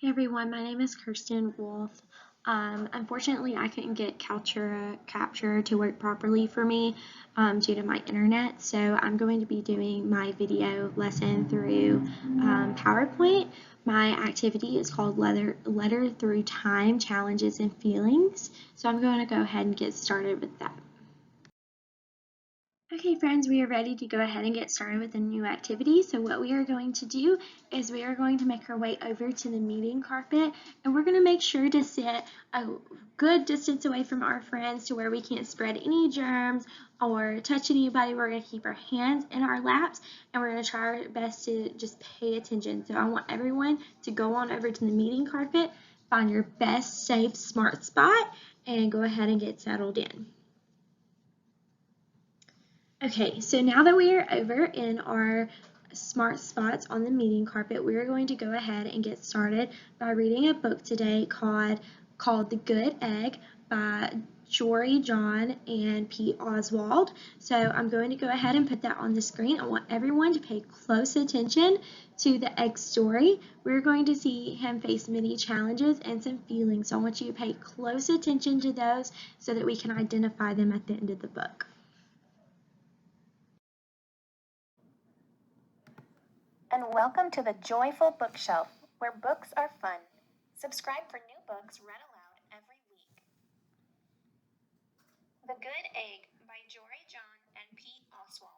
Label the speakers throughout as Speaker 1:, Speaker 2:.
Speaker 1: Hey everyone, my name is Kirsten Wolf. Unfortunately, I couldn't get Kaltura Capture to work properly for me due to my internet, so I'm going to be doing my video lesson through PowerPoint. My activity is called Letter Through Time, Challenges and Feelings, so I'm going to go ahead and get started with that. Okay, friends, we are ready to go ahead and get started with a new activity. So what we are going to do is we are going to make our way over to the meeting carpet, and we're going to make sure to sit a good distance away from our friends to where we can't spread any germs or touch anybody. We're going to keep our hands in our laps, and we're going to try our best to just pay attention. So I want everyone to go on over to the meeting carpet, find your best, safe, smart spot, and go ahead and get settled in. Okay, so now that we are over in our smart spots on the meeting carpet, we're going to go ahead and get started by reading a book today called The Good Egg by Jory John and Pete Oswald. So I'm going to go ahead and put that on the screen. I want everyone to pay close attention to the egg story. We're going to see him face many challenges and some feelings. So I want you to pay close attention to those so that we can identify them at the end of the book.
Speaker 2: And welcome to the Joyful Bookshelf, where books are fun. Subscribe for new books read aloud every week. The Good Egg by Jory John and Pete Oswald.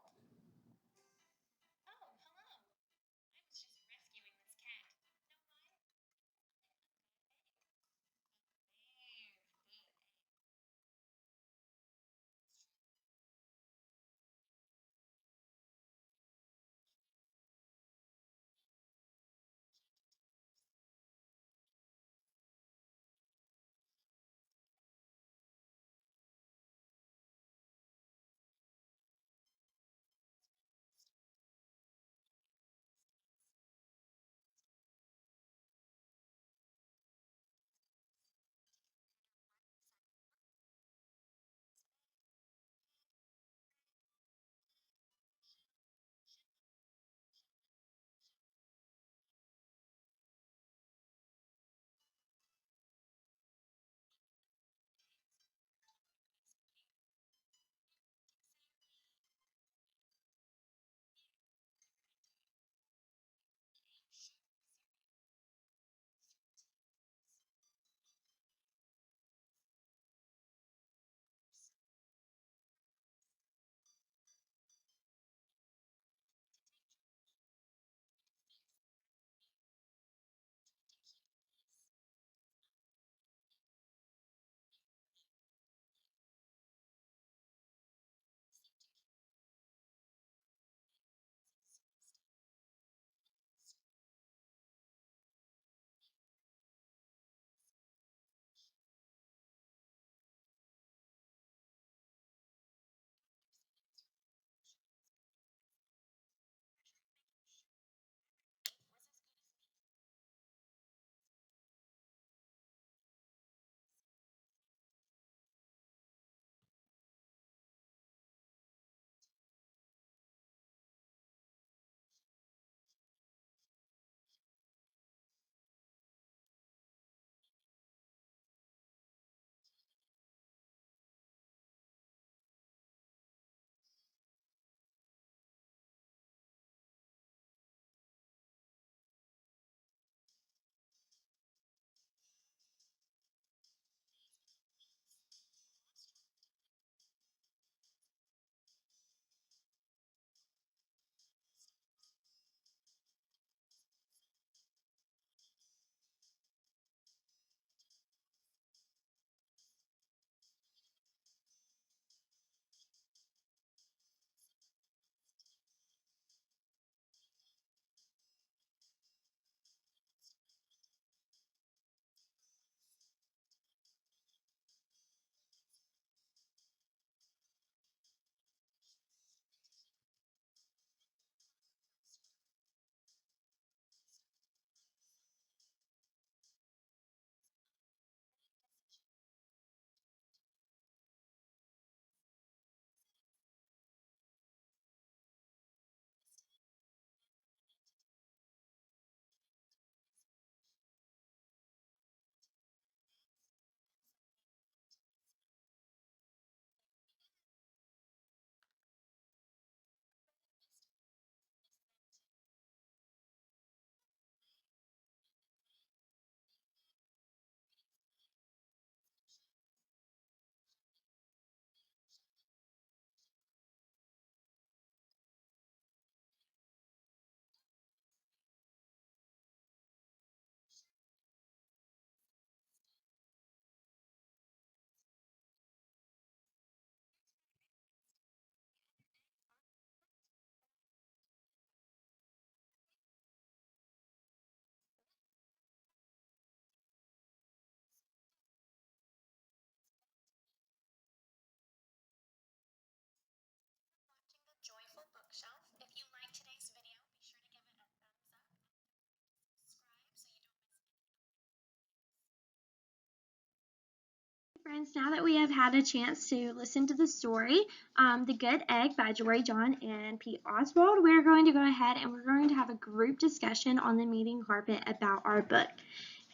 Speaker 1: friends, now that we have had a chance to listen to the story, The Good Egg by Joy John and Pete Oswald, we're going to go ahead and we're going to have a group discussion on the meeting carpet about our book.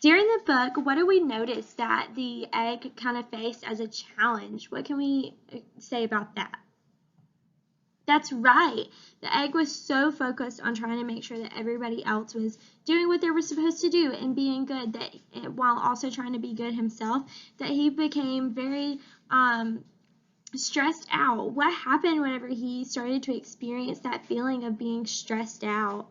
Speaker 1: During the book, what do we notice that the egg kind of faced as a challenge? What can we say about that? That's right. The egg was so focused on trying to make sure that everybody else was doing what they were supposed to do and being good, that while also trying to be good himself, that he became very stressed out. What happened whenever he started to experience that feeling of being stressed out?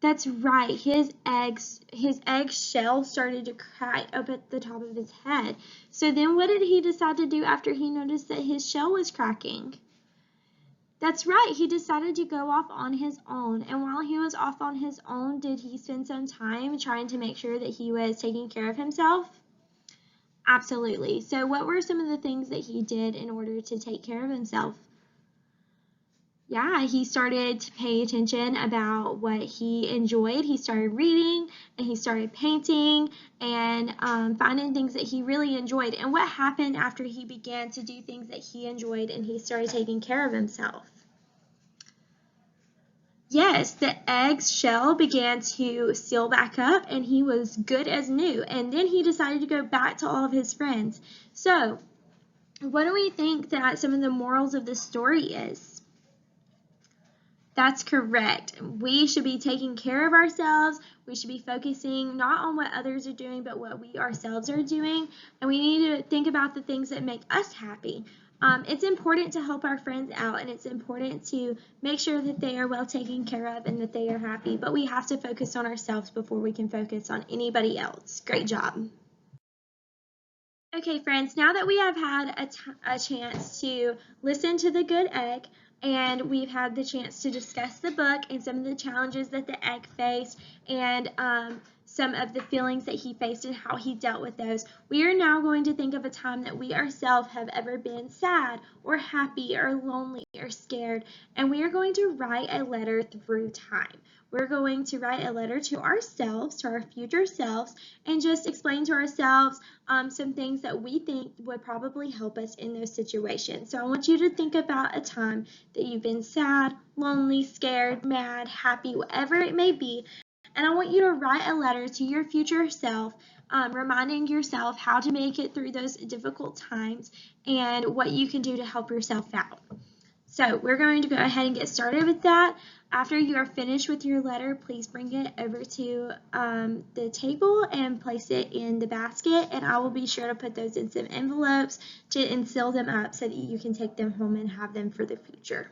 Speaker 1: That's right. His egg shell started to crack up at the top of his head. So then what did he decide to do after he noticed that his shell was cracking? That's right, he decided to go off on his own. And while he was off on his own, did he spend some time trying to make sure that he was taking care of himself? Absolutely. So what were some of the things that he did in order to take care of himself? Yeah, he started to pay attention about what he enjoyed. He started reading and he started painting and finding things that he really enjoyed. And what happened after he began to do things that he enjoyed and he started taking care of himself? Yes, the egg's shell began to seal back up and he was good as new. And then he decided to go back to all of his friends. So, what do we think that some of the morals of this story is? That's correct. We should be taking care of ourselves. We should be focusing not on what others are doing, but what we ourselves are doing. And we need to think about the things that make us happy. It's important to help our friends out, and it's important to make sure that they are well taken care of and that they are happy. But we have to focus on ourselves before we can focus on anybody else. Great job. Okay, friends, now that we have had a chance to listen to The Good Egg, and we've had the chance to discuss the book and some of the challenges that the egg faced and some of the feelings that he faced and how he dealt with those, we are now going to think of a time that we ourselves have ever been sad or happy or lonely or scared, and we are going to write a letter through time. We're going to write a letter to ourselves, to our future selves, and just explain to ourselves some things that we think would probably help us in those situations. So I want you to think about a time that you've been sad, lonely, scared, mad, happy, whatever it may be, and I want you to write a letter to your future self, reminding yourself how to make it through those difficult times and what you can do to help yourself out. So we're going to go ahead and get started with that. After you are finished with your letter, please bring it over to the table and place it in the basket, and I will be sure to put those in some envelopes and seal them up so that you can take them home and have them for the future.